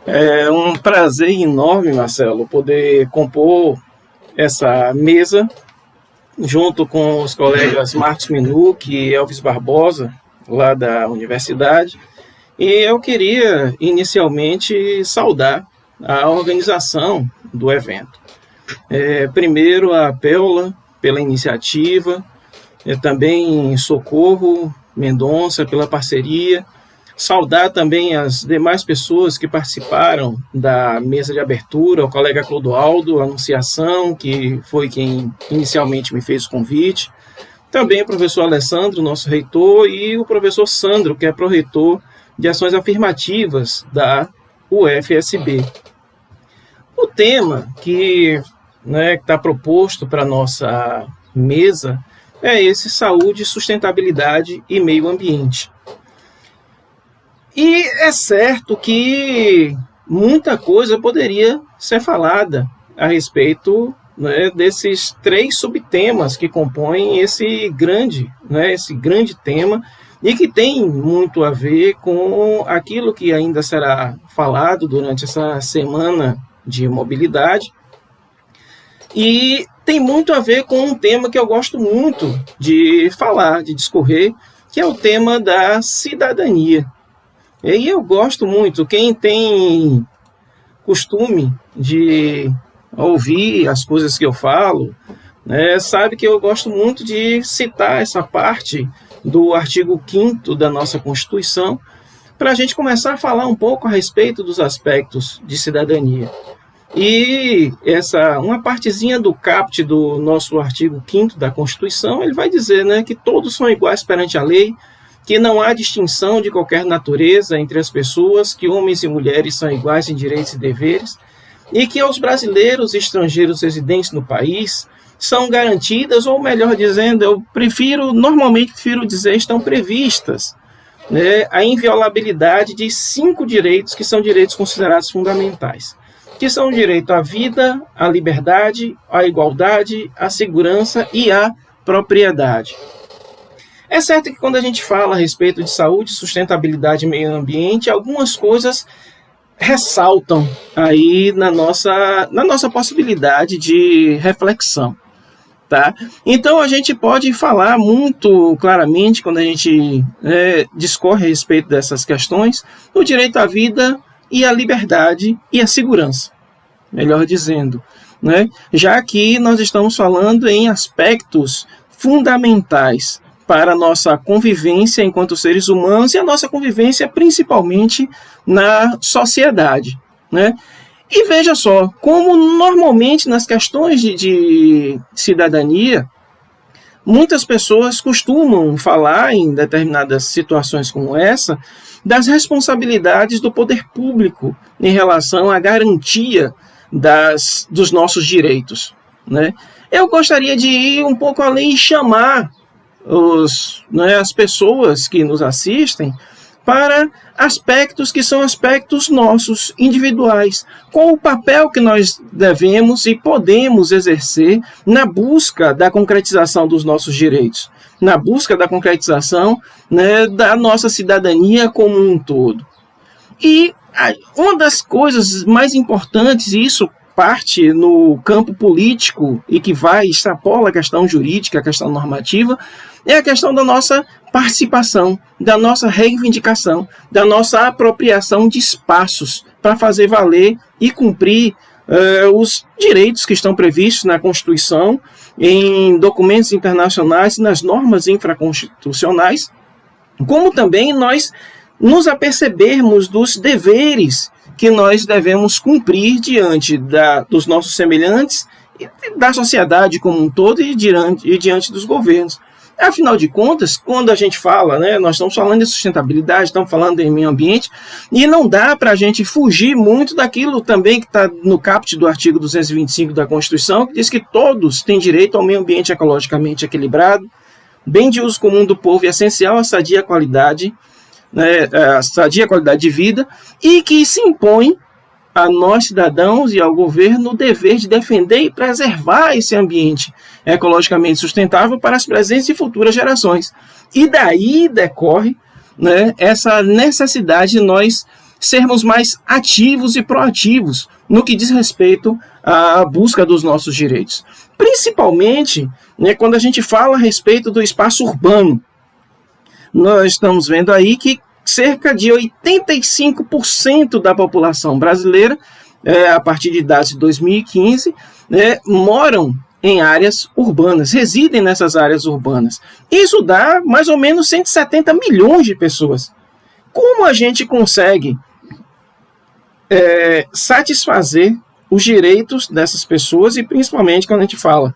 É um prazer enorme, Marcelo, poder compor essa mesa junto com os colegas Marcos Minuc e Elvis Barbosa, lá da universidade. E eu queria inicialmente saudar a organização do evento. Primeiro a Péola pela iniciativa, também Socorro Mendonça pela parceria. Saudar também as demais pessoas que participaram da mesa de abertura, o colega Clodoaldo, a Anunciação, que foi quem inicialmente me fez o convite. Também o professor Alessandro, nosso reitor, e o professor Sandro, que é pró-reitor de Ações Afirmativas da UFSB. O tema que está proposto para a nossa mesa é esse: saúde, sustentabilidade e meio ambiente. E é certo que muita coisa poderia ser falada a respeito desses 3 subtemas que compõem esse grande tema e que tem muito a ver com aquilo que ainda será falado durante essa semana de mobilidade. E tem muito a ver com um tema que eu gosto muito de falar, de discorrer, que é o tema da cidadania. E eu gosto muito, quem tem costume de ouvir as coisas que eu falo, sabe que eu gosto muito de citar essa parte do artigo 5º da nossa Constituição, para a gente começar a falar um pouco a respeito dos aspectos de cidadania. E uma partezinha do caput do nosso artigo 5º da Constituição, ele vai dizer que todos são iguais perante a lei, que não há distinção de qualquer natureza entre as pessoas, que homens e mulheres são iguais em direitos e deveres, e que aos brasileiros e estrangeiros residentes no país são garantidas, ou melhor dizendo, normalmente prefiro dizer, estão previstas, a inviolabilidade de 5 direitos que são direitos considerados fundamentais, que são o direito à vida, à liberdade, à igualdade, à segurança e à propriedade. É certo que quando a gente fala a respeito de saúde, sustentabilidade e meio ambiente, algumas coisas ressaltam aí na nossa possibilidade de reflexão. Tá? Então a gente pode falar muito claramente, quando a gente discorre a respeito dessas questões, o direito à vida e à liberdade e à segurança, melhor dizendo, já que nós estamos falando em aspectos fundamentais para a nossa convivência enquanto seres humanos e a nossa convivência principalmente na sociedade. E veja só, como normalmente nas questões de cidadania, muitas pessoas costumam falar em determinadas situações como essa, das responsabilidades do poder público em relação à garantia dos nossos direitos. Eu gostaria de ir um pouco além e chamar as pessoas que nos assistem para aspectos que são aspectos nossos, individuais. Qual o papel que nós devemos e podemos exercer na busca da concretização dos nossos direitos, na busca da concretização da nossa cidadania como um todo. E uma das coisas mais importantes, e isso parte no campo político e que extrapola a questão jurídica, a questão normativa, é a questão da nossa participação, da nossa reivindicação, da nossa apropriação de espaços para fazer valer e cumprir os direitos que estão previstos na Constituição, em documentos internacionais e nas normas infraconstitucionais, como também nós nos apercebermos dos deveres que nós devemos cumprir diante dos nossos semelhantes, da sociedade como um todo e diante dos governos. Afinal de contas, quando a gente fala, nós estamos falando de sustentabilidade, estamos falando de meio ambiente, e não dá para a gente fugir muito daquilo também que está no caput do artigo 225 da Constituição, que diz que todos têm direito ao meio ambiente ecologicamente equilibrado, bem de uso comum do povo e essencial à sadia qualidade de vida, e que se impõe a nós cidadãos e ao governo o dever de defender e preservar esse ambiente ecologicamente sustentável para as presentes e futuras gerações. E daí decorre essa necessidade de nós sermos mais ativos e proativos no que diz respeito à busca dos nossos direitos. Principalmente, né, quando a gente fala a respeito do espaço urbano. Nós estamos vendo aí que cerca de 85% da população brasileira, a partir de dados de 2015, moram em áreas urbanas, residem nessas áreas urbanas. Isso dá mais ou menos 170 milhões de pessoas. Como a gente consegue satisfazer os direitos dessas pessoas, e principalmente quando a gente fala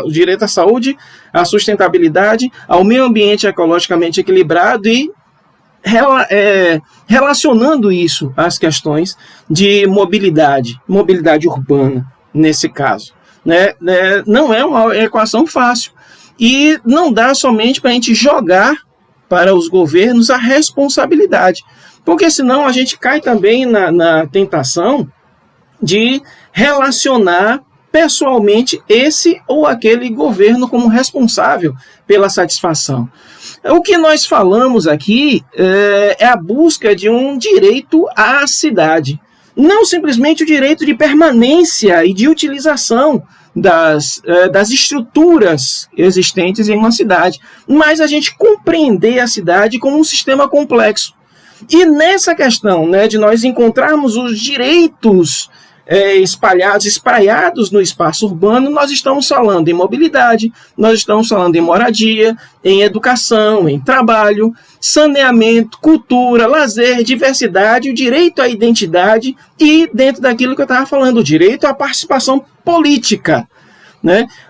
o direito à saúde, à sustentabilidade, ao meio ambiente ecologicamente equilibrado e relacionando isso às questões de mobilidade urbana, nesse caso. Não é uma equação fácil. E não dá somente para a gente jogar para os governos a responsabilidade, porque senão a gente cai também na tentação de relacionar pessoalmente esse ou aquele governo como responsável pela satisfação. O que nós falamos aqui é a busca de um direito à cidade, não simplesmente o direito de permanência e de utilização das estruturas existentes em uma cidade, mas a gente compreender a cidade como um sistema complexo. E nessa questão, de nós encontrarmos os direitos espraiados no espaço urbano, nós estamos falando em mobilidade, nós estamos falando em moradia, em educação, em trabalho, saneamento, cultura, lazer, diversidade, o direito à identidade e, dentro daquilo que eu estava falando, o direito à participação política.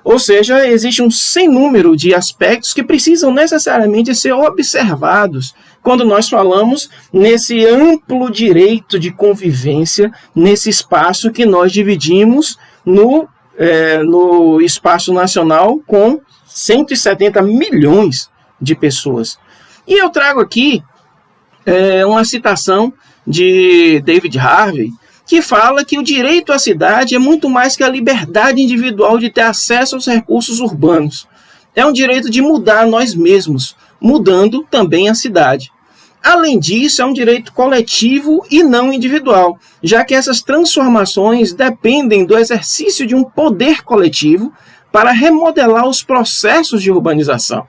Ou seja, existe um sem número de aspectos que precisam necessariamente ser observados quando nós falamos nesse amplo direito de convivência, nesse espaço que nós dividimos no espaço nacional com 170 milhões de pessoas. E eu trago aqui uma citação de David Harvey, que fala que o direito à cidade é muito mais que a liberdade individual de ter acesso aos recursos urbanos. É um direito de mudar nós mesmos, mudando também a cidade. Além disso, é um direito coletivo e não individual, já que essas transformações dependem do exercício de um poder coletivo para remodelar os processos de urbanização.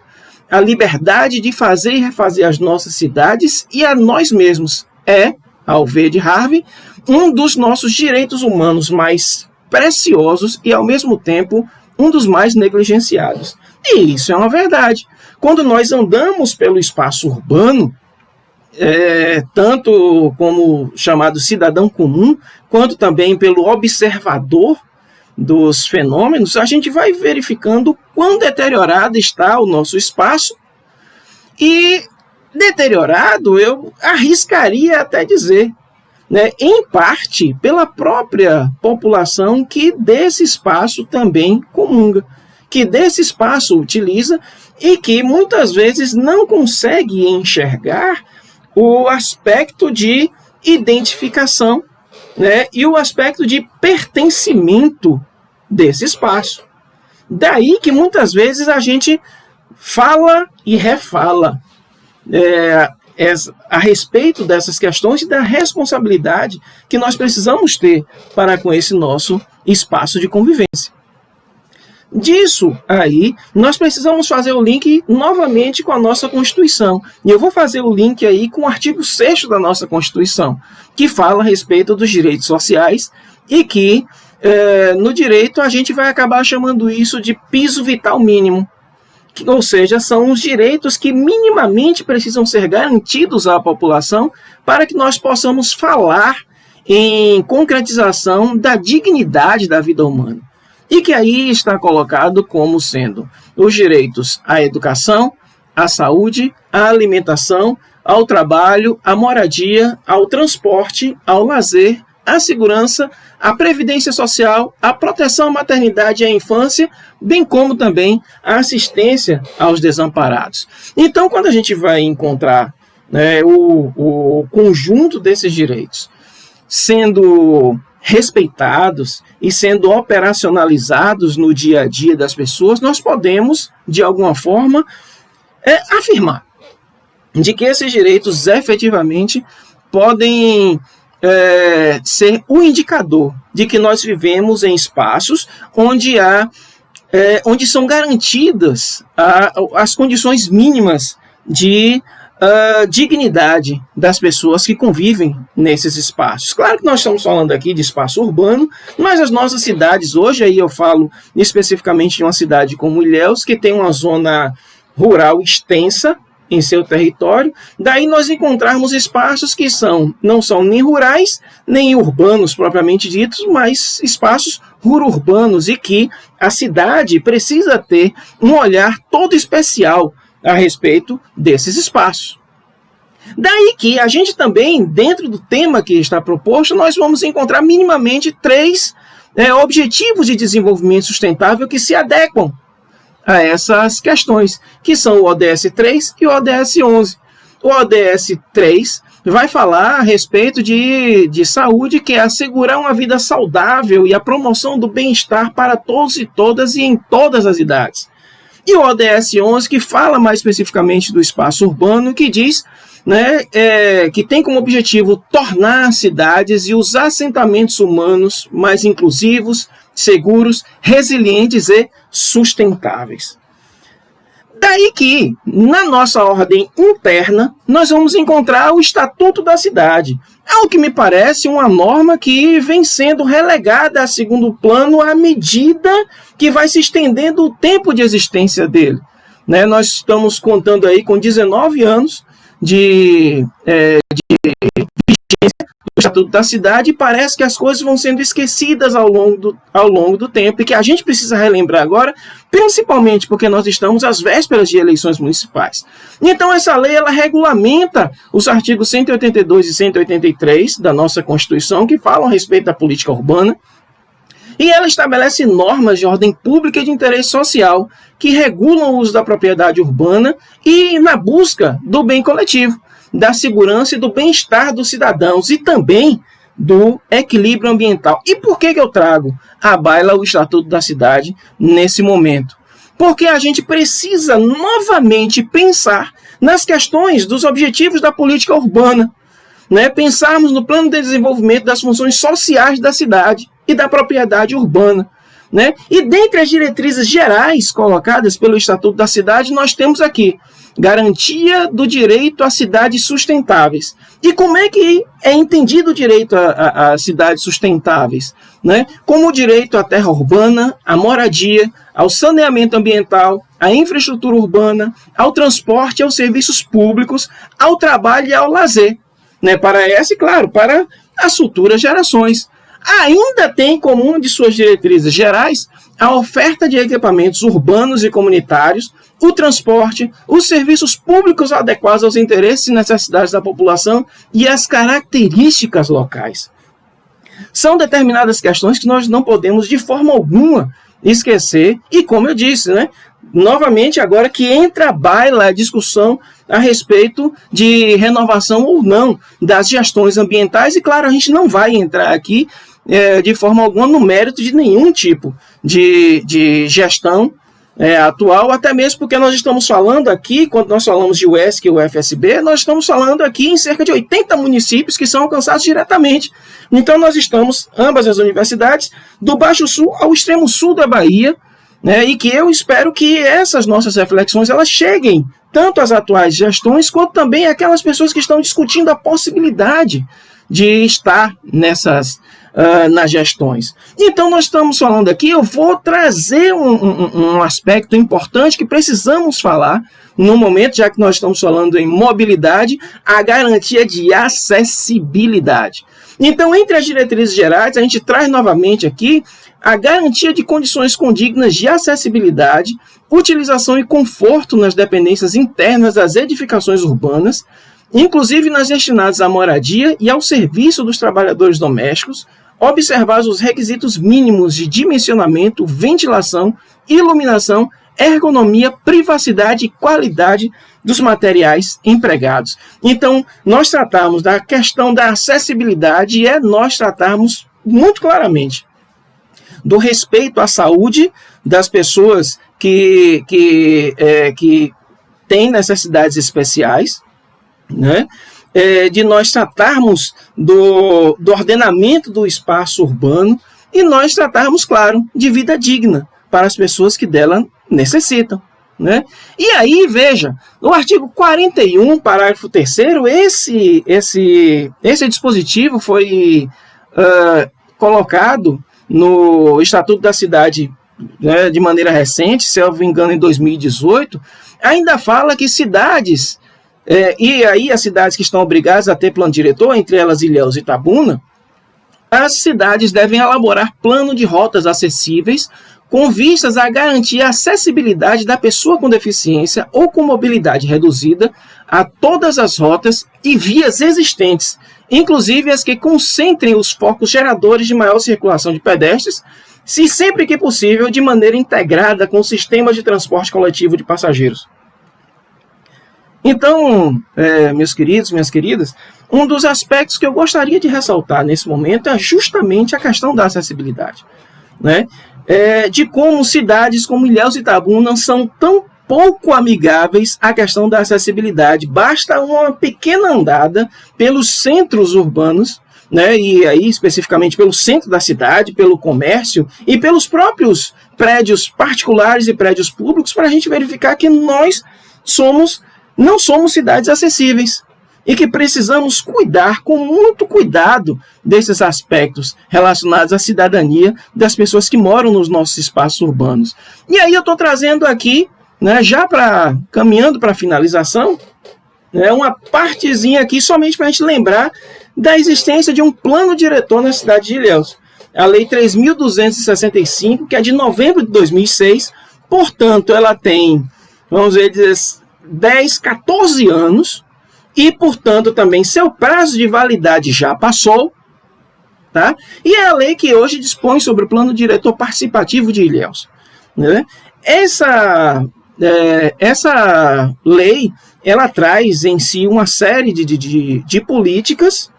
A liberdade de fazer e refazer as nossas cidades e a nós mesmos é, ao ver de Harvey, um dos nossos direitos humanos mais preciosos e, ao mesmo tempo, um dos mais negligenciados. E isso é uma verdade. Quando nós andamos pelo espaço urbano, tanto como chamado cidadão comum, quanto também pelo observador dos fenômenos, a gente vai verificando quão deteriorado está o nosso espaço. E deteriorado, eu arriscaria até dizer, em parte pela própria população que desse espaço também comunga, que desse espaço utiliza e que muitas vezes não consegue enxergar o aspecto de identificação, e o aspecto de pertencimento desse espaço. Daí que muitas vezes a gente fala e refala a respeito dessas questões e da responsabilidade que nós precisamos ter para com esse nosso espaço de convivência. Disso aí, nós precisamos fazer o link novamente com a nossa Constituição. E eu vou fazer o link aí com o artigo 6º da nossa Constituição, que fala a respeito dos direitos sociais e que, no direito, a gente vai acabar chamando isso de piso vital mínimo. Ou seja, são os direitos que minimamente precisam ser garantidos à população para que nós possamos falar em concretização da dignidade da vida humana. E que aí está colocado como sendo os direitos à educação, à saúde, à alimentação, ao trabalho, à moradia, ao transporte, ao lazer, à segurança, à previdência social, à proteção à maternidade e à infância, bem como também a assistência aos desamparados. Então, quando a gente vai encontrar o conjunto desses direitos sendo respeitados e sendo operacionalizados no dia a dia das pessoas, nós podemos, de alguma forma, afirmar de que esses direitos efetivamente podem ser o indicador de que nós vivemos em espaços onde são garantidas as condições mínimas de dignidade das pessoas que convivem nesses espaços. Claro que nós estamos falando aqui de espaço urbano, mas as nossas cidades, hoje aí eu falo especificamente de uma cidade como Ilhéus, que tem uma zona rural extensa em seu território, daí nós encontrarmos espaços que não são nem rurais, nem urbanos propriamente ditos, mas espaços rururbanos, e que a cidade precisa ter um olhar todo especial a respeito desses espaços. Daí que a gente também, dentro do tema que está proposto, nós vamos encontrar minimamente 3 objetivos de desenvolvimento sustentável que se adequam a essas questões, que são o ODS 3 e o ODS 11. O ODS 3 vai falar a respeito de saúde, que é assegurar uma vida saudável e a promoção do bem-estar para todos e todas e em todas as idades. E o ODS 11, que fala mais especificamente do espaço urbano, que diz, que tem como objetivo tornar cidades e os assentamentos humanos mais inclusivos, seguros, resilientes e sustentáveis. Daí que, na nossa ordem interna, nós vamos encontrar o Estatuto da Cidade. É o que me parece uma norma que vem sendo relegada a segundo plano à medida que vai se estendendo o tempo de existência dele. Nós estamos contando aí com 19 anos de vigência do Estatuto da Cidade, e parece que as coisas vão sendo esquecidas ao longo do tempo, e que a gente precisa relembrar agora, principalmente porque nós estamos às vésperas de eleições municipais. Então essa lei, ela regulamenta os artigos 182 e 183 da nossa Constituição, que falam a respeito da política urbana, e ela estabelece normas de ordem pública e de interesse social que regulam o uso da propriedade urbana e na busca do bem coletivo, da segurança e do bem-estar dos cidadãos e também do equilíbrio ambiental. E por que eu trago à baila o Estatuto da Cidade nesse momento? Porque a gente precisa novamente pensar nas questões dos objetivos da política urbana, pensarmos no plano de desenvolvimento das funções sociais da cidade e da propriedade urbana. E dentre as diretrizes gerais colocadas pelo Estatuto da Cidade, nós temos aqui garantia do direito a cidades sustentáveis. E como é que é entendido o direito a cidades sustentáveis? Como o direito à terra urbana, à moradia, ao saneamento ambiental, à infraestrutura urbana, ao transporte, aos serviços públicos, ao trabalho e ao lazer. Para essa e, claro, para as futuras gerações. Ainda tem como uma de suas diretrizes gerais a oferta de equipamentos urbanos e comunitários, o transporte, os serviços públicos adequados aos interesses e necessidades da população e as características locais. São determinadas questões que nós não podemos de forma alguma esquecer, e como eu disse, novamente agora que entra à baila a discussão a respeito de renovação ou não das gestões ambientais, e claro, a gente não vai entrar aqui de forma alguma no mérito de nenhum tipo de gestão atual, até mesmo porque nós estamos falando aqui, quando nós falamos de UESC e UFSB, nós estamos falando aqui em cerca de 80 municípios que são alcançados diretamente. Então nós estamos, ambas as universidades, do Baixo Sul ao extremo sul da Bahia, e que eu espero que essas nossas reflexões elas cheguem tanto às atuais gestões, quanto também àquelas pessoas que estão discutindo a possibilidade de estar nas gestões. Então nós estamos falando aqui, eu vou trazer um aspecto importante que precisamos falar no momento, já que nós estamos falando em mobilidade, a garantia de acessibilidade. Então, entre as diretrizes gerais, a gente traz novamente aqui a garantia de condições condignas de acessibilidade, utilização e conforto nas dependências internas das edificações urbanas, inclusive nas destinadas à moradia e ao serviço dos trabalhadores domésticos, observar os requisitos mínimos de dimensionamento, ventilação, iluminação, ergonomia, privacidade e qualidade dos materiais empregados. Então, nós tratamos da questão da acessibilidade e nós tratarmos muito claramente do respeito à saúde das pessoas que têm necessidades especiais, de nós tratarmos do ordenamento do espaço urbano e nós tratarmos, claro, de vida digna para as pessoas que dela necessitam, né? E aí, veja, no artigo 41, parágrafo 3º, esse dispositivo foi colocado no Estatuto da Cidade, né, de maneira recente, se eu não me engano, em 2018, ainda fala que cidades, e aí as cidades que estão obrigadas a ter plano diretor, entre elas Ilhéus e Itabuna, as cidades devem elaborar plano de rotas acessíveis com vistas a garantir a acessibilidade da pessoa com deficiência ou com mobilidade reduzida a todas as rotas e vias existentes, inclusive as que concentrem os focos geradores de maior circulação de pedestres, se sempre que possível, de maneira integrada com o sistema de transporte coletivo de passageiros. Então, meus queridos, minhas queridas, um dos aspectos que eu gostaria de ressaltar nesse momento é justamente a questão da acessibilidade, né? De como cidades como Ilhéus e Itabuna são tão pouco amigáveis à questão da acessibilidade. Basta uma pequena andada pelos centros urbanos, né, e aí especificamente pelo centro da cidade, pelo comércio e pelos próprios prédios particulares e prédios públicos, para a gente verificar que nós não somos cidades acessíveis e que precisamos cuidar com muito cuidado desses aspectos relacionados à cidadania das pessoas que moram nos nossos espaços urbanos. E aí eu estou trazendo aqui, né, já caminhando para a finalização, né, uma partezinha aqui somente para a gente lembrar da existência de um plano diretor na cidade de Ilhéus. A Lei 3.265, que é de novembro de 2006, portanto, ela tem, vamos dizer, 14 anos, e, portanto, também seu prazo de validade já passou, tá? E é a lei que hoje dispõe sobre o plano diretor participativo de Ilhéus, né? Essa lei, ela traz em si uma série de políticas,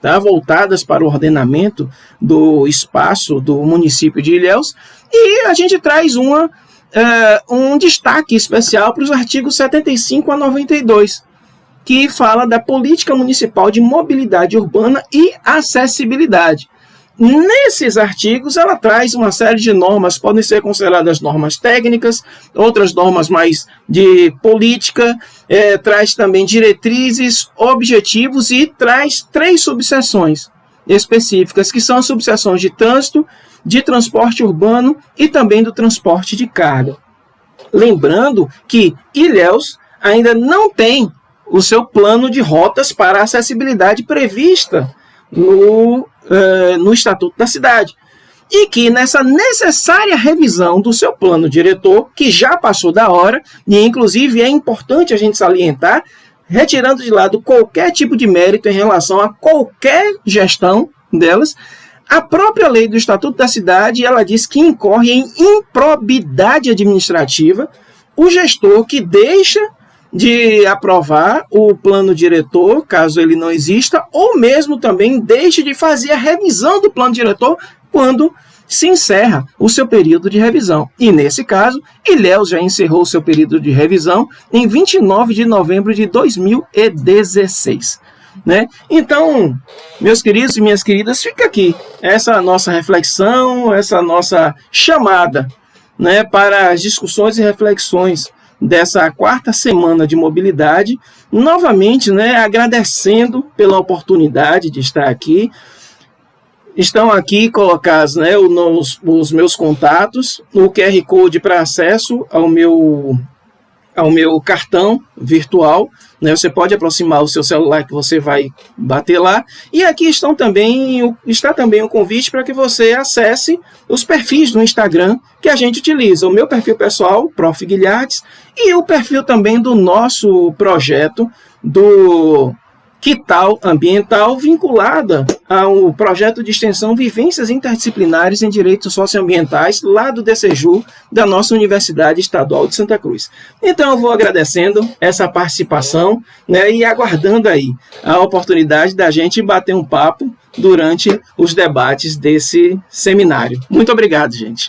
tá, voltadas para o ordenamento do espaço do município de Ilhéus, e a gente traz um destaque especial para os artigos 75 a 92, que fala da política municipal de mobilidade urbana e acessibilidade. Nesses artigos, ela traz uma série de normas, podem ser consideradas normas técnicas, outras normas mais de política, traz também diretrizes, objetivos e traz 3 subseções específicas, que são as subseções de trânsito, de transporte urbano e também do transporte de carga. Lembrando que Ilhéus ainda não tem o seu plano de rotas para acessibilidade prevista no Estatuto da Cidade. E que nessa necessária revisão do seu plano diretor, que já passou da hora, e inclusive é importante a gente salientar, retirando de lado qualquer tipo de mérito em relação a qualquer gestão delas, a própria lei do Estatuto da Cidade, ela diz que incorre em improbidade administrativa o gestor que deixa de aprovar o plano diretor, caso ele não exista, ou mesmo também deixe de fazer a revisão do plano diretor quando se encerra o seu período de revisão. E nesse caso, Ilhéus já encerrou o seu período de revisão em 29 de novembro de 2016. Né? Então, meus queridos e minhas queridas, fica aqui essa nossa reflexão, essa nossa chamada, né, para as discussões e reflexões dessa 4ª semana de mobilidade, novamente, né, agradecendo pela oportunidade de estar aqui. Estão aqui colocados, né, os meus contatos, o QR Code para acesso ao meu cartão virtual, né? Você pode aproximar o seu celular que você vai bater lá. E aqui está também o convite para que você acesse os perfis do Instagram que a gente utiliza. O meu perfil pessoal, Prof. Guilhardes, e o perfil também do nosso projeto do Que Tal Ambiental, vinculada ao projeto de extensão Vivências Interdisciplinares em Direitos Socioambientais, lá do DCJU, da nossa Universidade Estadual de Santa Cruz. Então eu vou agradecendo essa participação, né, e aguardando aí a oportunidade da gente bater um papo durante os debates desse seminário. Muito obrigado, gente.